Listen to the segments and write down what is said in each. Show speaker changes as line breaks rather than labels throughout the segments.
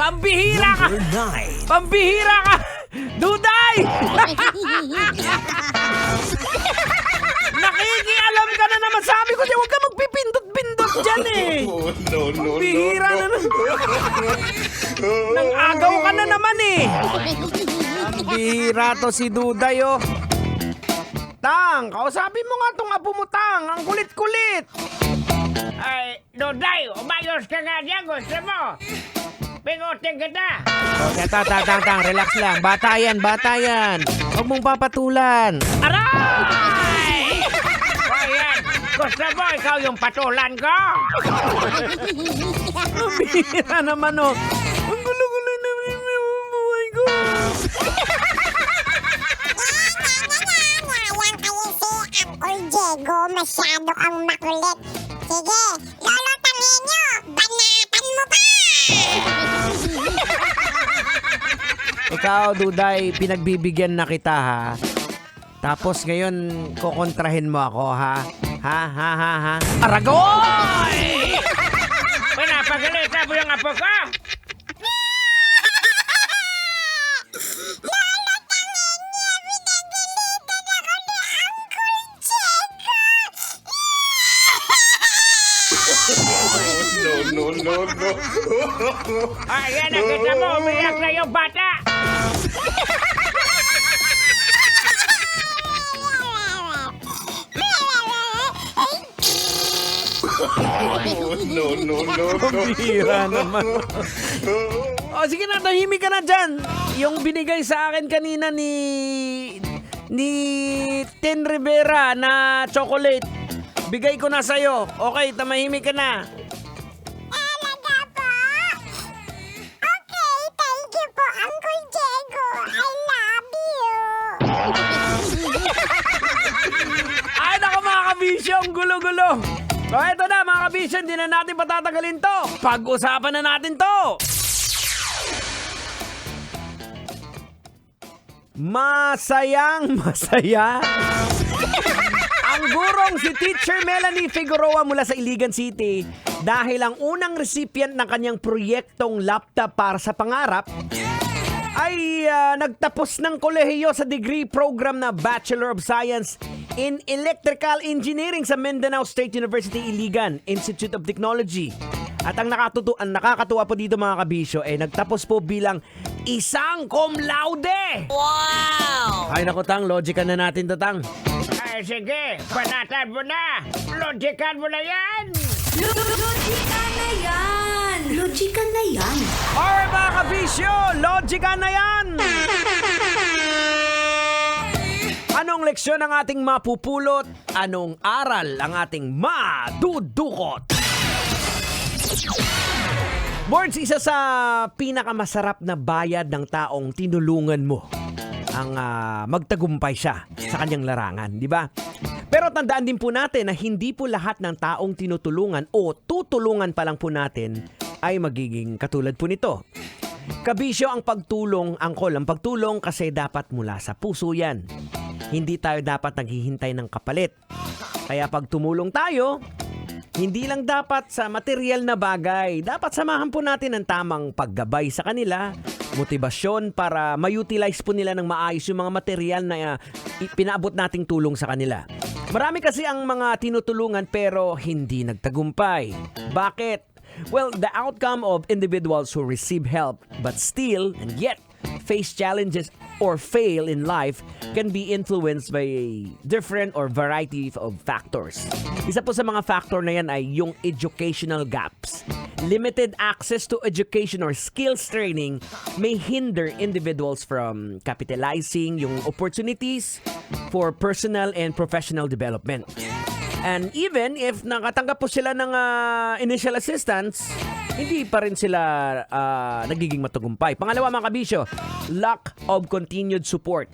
Pambihira ka!
Number 9.
Pambihira ka! Duday! Nakikialam ka na naman. Sabi ko siya, huwag ka magpipindot-pindot dyan eh. Pambihira na naman. Nang agaw ka na naman eh. Pambihira to si Duday oh. Tang, kausapin mo nga itong apo mo, Tang. Ang kulit-kulit.
Ay, Duday, umayos ka nga dyan, gusto mo? Pingutin kita.
Tang, relax lang. Bata yan. Huwag mong papatulan.
Aray! O yan, gusto mo ikaw yung patulan ko?
Pambihira naman oh. Ang gulo-gulo naman yung buhay ko.
Uncle Diego, masyado kang makulit. Sige, Lolo Tangenyo, banatan mo pa!
Ikaw, Duday, pinagbibigyan na kita ha. Tapos ngayon, kukontrahin mo ako ha. Ha? Aragoy!
Pinapagalitan mo yung apo ko?
No.
Ayan, nakita mo, umiyak na yung bata.
No.
Pambihira naman. O sige na, tahimik ka na dyan. Yung binigay sa akin kanina ni Ten Rivera na chocolate, bigay ko na sa'yo. Okay, tamahimik ka na.
Talaga po? Okay, thank you po, Uncle Diego. I love you.
Ay, naku mga kabisyo, ang gulo-gulo. So, eto na mga kabisyo, hindi na natin patatagalin to. Pag-usapan na natin to. Masayang masaya. Ang gurong si Teacher Melanie Figueroa mula sa Iligan City dahil ang unang recipient ng kanyang proyektong laptop para sa pangarap ay nagtapos ng kolehiyo sa degree program na Bachelor of Science in Electrical Engineering sa Mindanao State University Iligan Institute of Technology. At ang nakakatuwa po dito mga kabisyo nagtapos po bilang isang cum laude. Wow! Ay naku Tang, logican na natin to Tang.
Ay, sige, panatan mo na. Logikan mo na yan.
Logican na yan.
Alright mga kabisyo, logican na yan! Anong leksyon ang ating mapupulot? Anong aral ang ating madudukot? Boards, isa sa pinakamasarap na bayad ng taong tinulungan mo ang magtagumpay siya sa kanyang larangan, di ba? Pero tandaan din po natin na hindi po lahat ng taong tinutulungan o tutulungan pa lang po natin ay magiging katulad po nito. Kabisyo ang pagtulong, angkol, ang pagtulong kasi dapat mula sa puso yan. Hindi tayo dapat naghihintay ng kapalit. Kaya pag tumulong tayo, hindi lang dapat sa material na bagay. Dapat samahan po natin ang tamang paggabay sa kanila, motibasyon para ma-utilize po nila ng maayos yung mga material na pinaabot nating tulong sa kanila. Marami kasi ang mga tinutulungan pero hindi nagtagumpay. Bakit? Well, the outcome of individuals who receive help but still and yet face challenges or fail in life can be influenced by a different or variety of factors. Isa po sa mga factor na yan ay yung educational gaps. Limited access to education or skills training may hinder individuals from capitalizing yung opportunities for personal and professional development. And even if nakatanggap po sila ng initial assistance, hindi pa rin sila nagiging matagumpay. Pangalawa mga kabisyo, lack of continued support.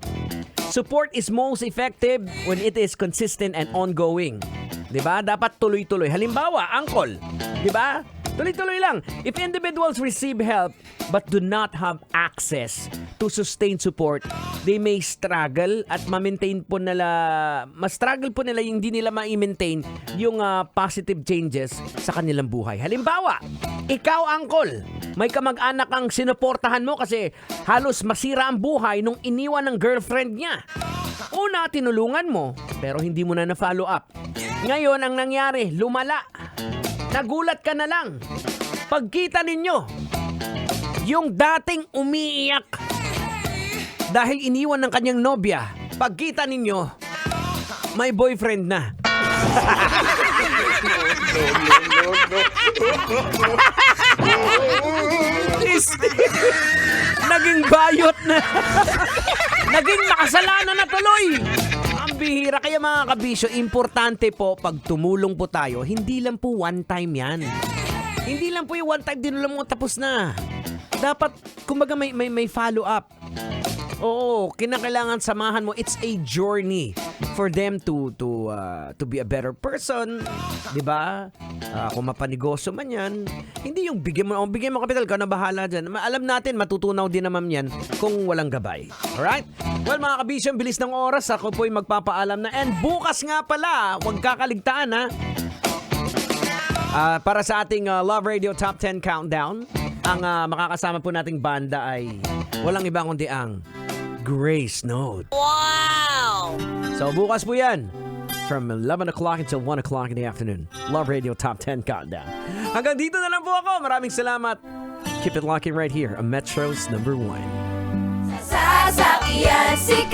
Support is most effective when it is consistent and ongoing. 'Di ba? Dapat tuloy-tuloy. Halimbawa, angkol, 'di ba? Tuloy-tuloy lang. If individuals receive help but do not have access to sustained support, they may struggle at ma-maintain po nila, ma-struggle po nila yung hindi nila ma-maintain yung positive changes sa kanilang buhay. Halimbawa, Ikaw, uncle, may kamag-anak ang sinuportahan mo kasi halos masira ang buhay nung iniwan ng girlfriend niya. Una, tinulungan mo, pero hindi mo na na-follow up. Ngayon, ang nangyari, lumala. Nagulat ka na lang. Pagkita ninyo, yung dating umiiyak dahil iniwan ng kanyang nobya, pagkita ninyo, may boyfriend na. Naging bayot na. Naging makasalanan na tuloy. Ang bihira. Kaya mga kabisyo, importante po pag tumulong po tayo, hindi lang po one time yan. Hindi lang po yung one time, dinulong mo tapos na. Dapat, kumbaga may follow up. Oo, kinakailangan samahan mo. It's a journey for them to be a better person, 'di ba? Kung mapanegosyo man 'yan, hindi yung bigyan mo kapital ka na bahala diyan. Alam natin matutunaw din naman 'yan kung walang gabay. Alright? Well, mga kabisyo, bilis ng oras. Ako po'y magpapaalam na. And bukas nga pala, huwag kakaligtaan ha. Para sa ating Love Radio Top 10 Countdown, ang makakasama po nating banda ay walang ibang kundi ang Grace Note.
Wow!
So bukas po yan from 11 o'clock until 1 o'clock in the afternoon. Love Radio Top 10 Countdown. Hanggang dito na lang po ako. Maraming salamat. Keep it locking right here on Metro's #1.
Sasakyan si